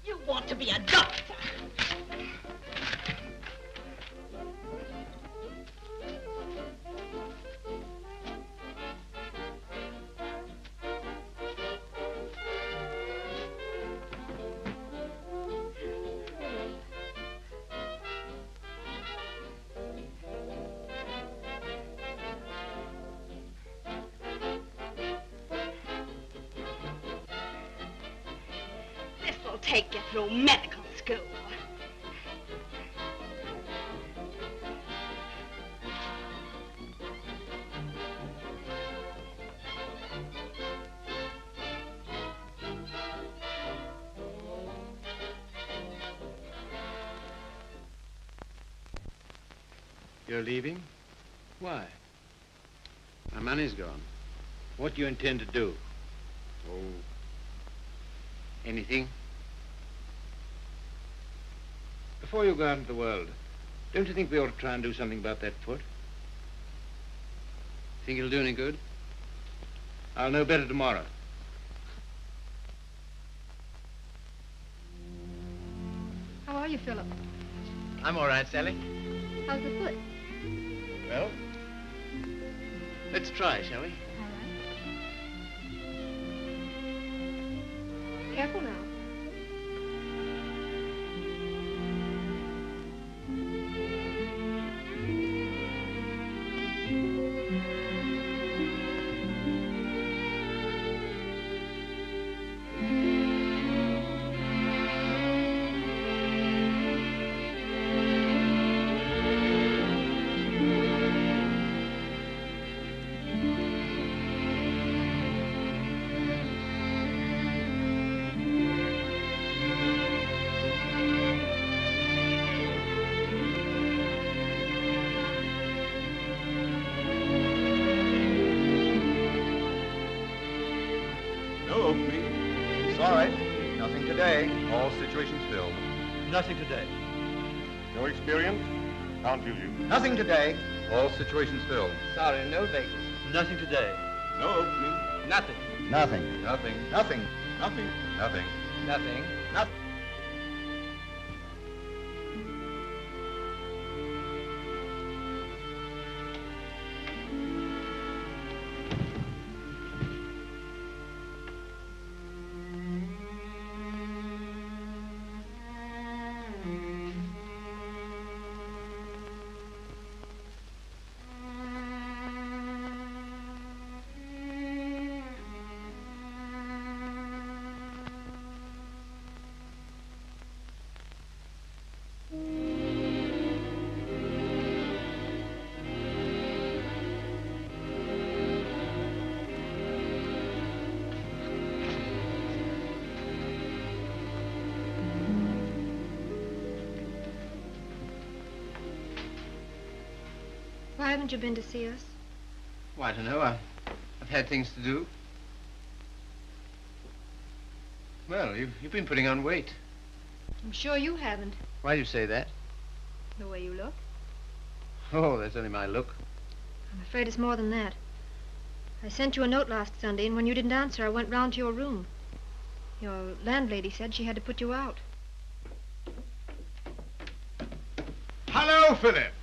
You want to be a doctor. Take you through medical school. You're leaving? Why? My money's gone. What do you intend to do? Oh, anything? Before you go out into the world, don't you think we ought to try and do something about that foot? Think it'll do any good? I'll know better tomorrow. How are you, Philip? I'm all right, Sally. How's the foot? Well, let's try, shall we? All right. Careful now. All right. Nothing today. All situations filled. Nothing today. No experience? Can't use you. Nothing today. All situations filled. Sorry, no vacancy. Nothing today. No opening. Nothing. Nothing. Nothing. Nothing. Nothing. Nothing. Nothing. Nothing. Why haven't you been to see us? Well, I don't know. I've had things to do. Well, you've been putting on weight. I'm sure you haven't. Why do you say that? The way you look. Oh, that's only my look. I'm afraid it's more than that. I sent you a note last Sunday, and when you didn't answer, I went round to your room. Your landlady said she had to put you out. Hello, Philip.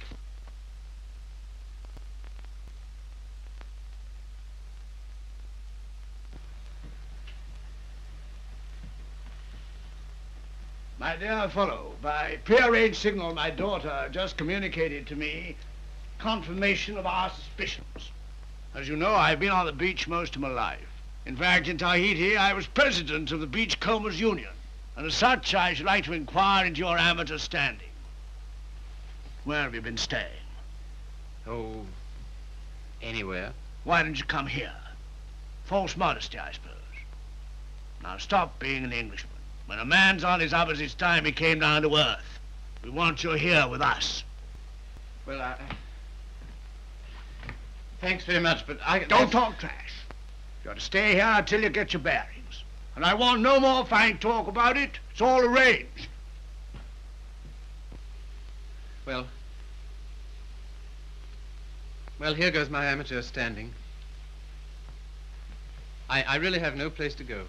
My dear fellow, by prearranged signal, my daughter just communicated to me confirmation of our suspicions. As you know, I've been on the beach most of my life. In fact, in Tahiti, I was president of the Beachcombers Union, and as such, I should like to inquire into your amateur standing. Where have you been staying? Oh, anywhere. Why didn't you come here? False modesty, I suppose. Now stop being an Englishman. When a man's on his uppers, it's time he came down to earth. We want you here with us. Well, thanks very much, but I... Don't talk trash. You ought to stay here until you get your bearings. And I want no more fine talk about it. It's all arranged. Well, here goes my amateur standing. I really have no place to go.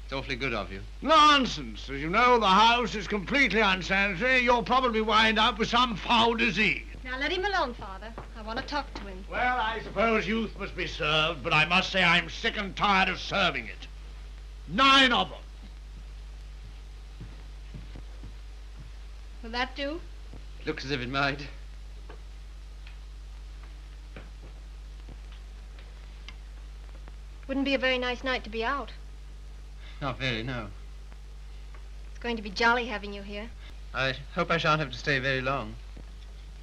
It's awfully good of you. Nonsense. As you know, the house is completely unsanitary. You'll probably wind up with some foul disease. Now let him alone, Father. I want to talk to him. Well, I suppose youth must be served, but I must say I'm sick and tired of serving it. 9 of them. Will that do? Looks as if it might. Wouldn't be a very nice night to be out. Not very, no. It's going to be jolly having you here. I hope I shan't have to stay very long.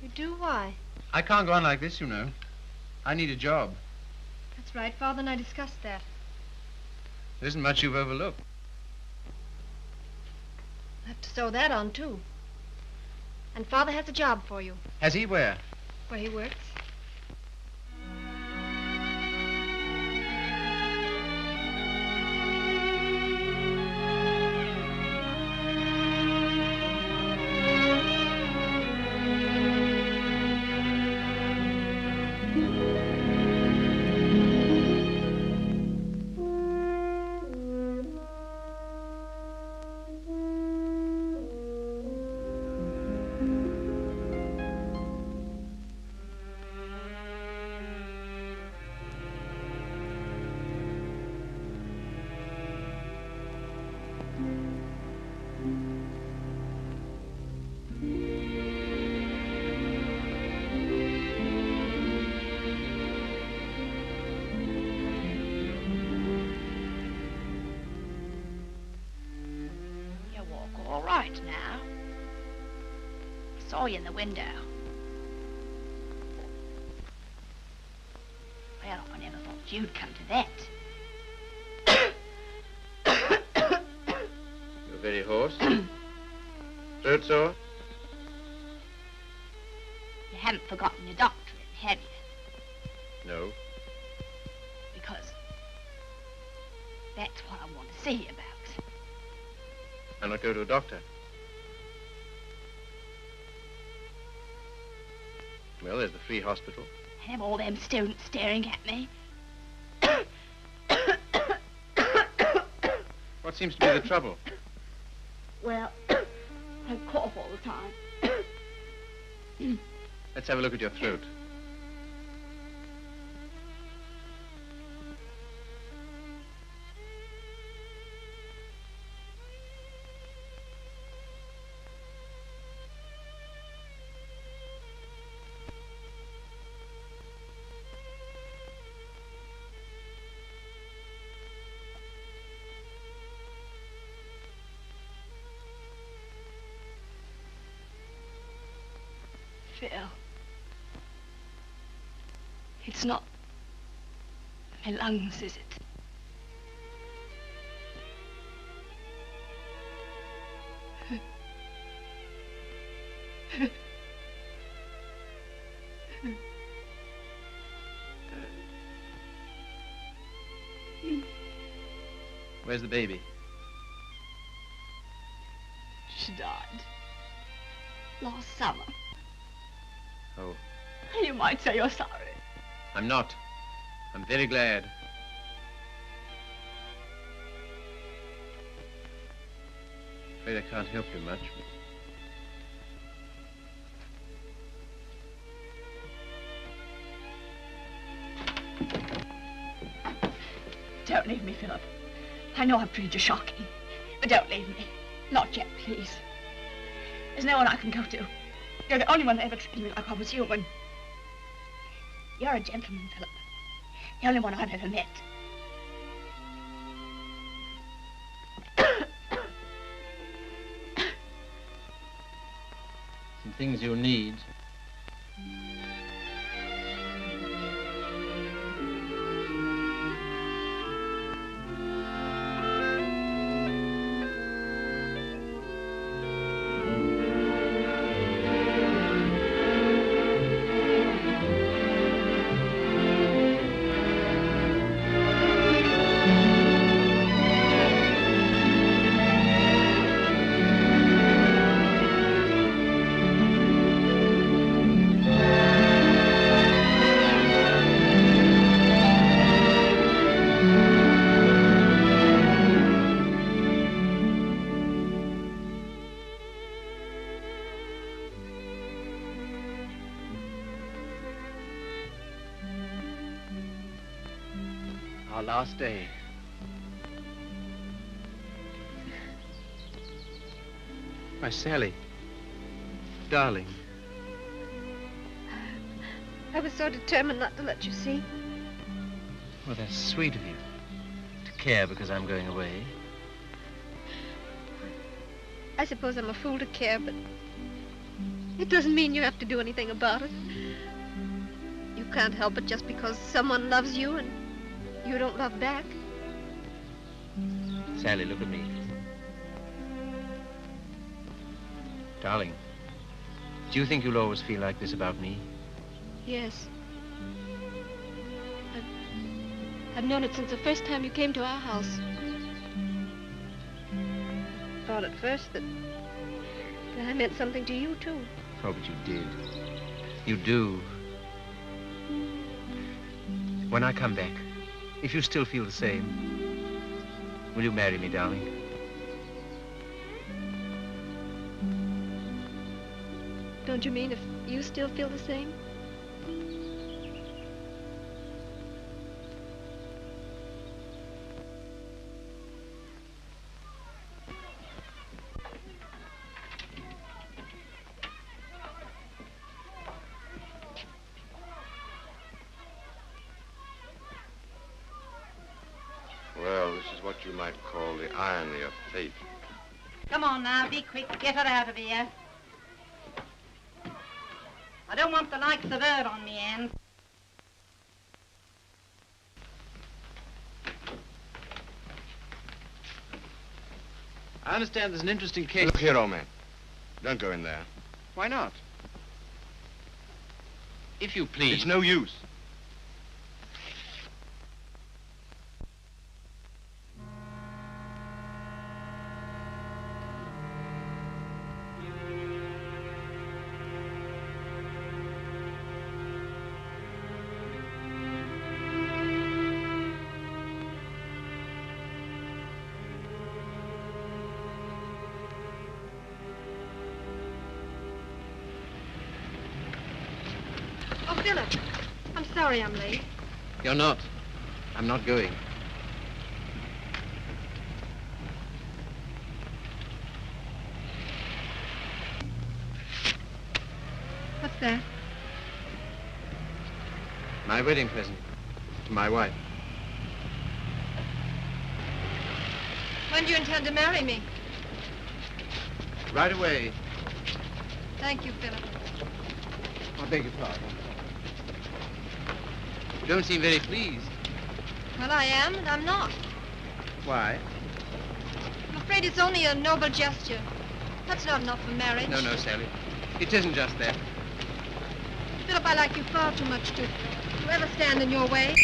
You do? Why? I can't go on like this, you know. I need a job. That's right. Father and I discussed that. There isn't much you've overlooked. I have to sew that on, too. And Father has a job for you. Has he? Where? Where he works. Saw you in the window. Well, I never thought you'd come to that. You're very hoarse. Throat sore? You haven't forgotten your doctorate, have you? No. Because That's what I want to see you about. I'll not go to a doctor. Well, there's the free hospital. Have all them students staring at me. What seems to be the trouble? Well, I cough all the time. Let's have a look at your throat. Phil. It's not my lungs, is it? Where's the baby? She died last summer. Oh, You might say you're sorry. I'm not. I'm very glad. Afraid I can't help you much, but... Don't leave me, Philip. I know I've treated you shocking, but don't leave me. Not yet, please. There's no one I can go to. You're the only one that ever treated me like I was human. You're a gentleman, Philip. The only one I've ever met. Some things you'll need. Last day. My Sally. Darling. I was so determined not to let you see. Well, that's sweet of you. To care because I'm going away. I suppose I'm a fool to care, but it doesn't mean you have to do anything about it. You can't help it just because someone loves you and you don't love back. Sally, look at me. Darling, do you think you'll always feel like this about me? Yes. I've known it since the first time you came to our house. I thought at first that I meant something to you, too. Oh, but you did. You do. When I come back, if you still feel the same, will you marry me, darling? Don't you mean if you still feel the same? Well, this is what you might call the irony of fate. Come on now, be quick. Get her out of here. I don't want the likes of her on me end. I understand there's an interesting case. Look here, old man. Don't go in there. Why not? If you please. It's no use. Philip, I'm sorry I'm late. You're not. I'm not going. What's that? My wedding present to my wife. When do you intend to marry me? Right away. Thank you, Philip. I beg your pardon. You don't seem very pleased. Well, I am, and I'm not. Why? I'm afraid it's only a noble gesture. That's not enough for marriage. No, Sally. It isn't just that. Philip, I like you far too much to ever stand in your way.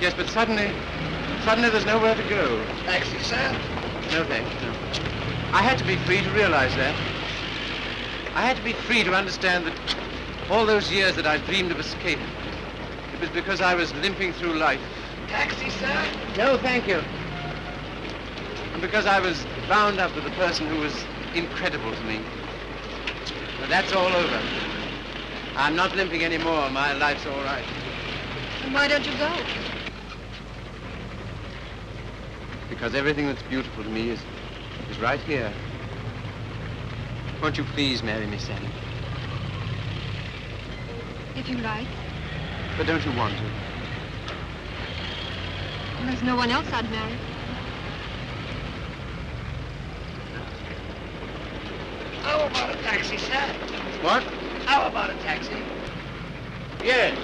Yes, but suddenly there's nowhere to go. Taxi, sir? No, thanks, no. I had to be free to realize that. I had to be free to understand that all those years that I dreamed of escape, it was because I was limping through life. Taxi, sir? No, thank you. And because I was bound up with a person who was incredible to me. But that's all over. I'm not limping anymore. My life's all right. And why don't you go? Because everything that's beautiful to me is right here. Won't you please marry me, Sally? If you like. But don't you want to? Well, there's no one else I'd marry. How about a taxi, sir? What? How about a taxi? Yes.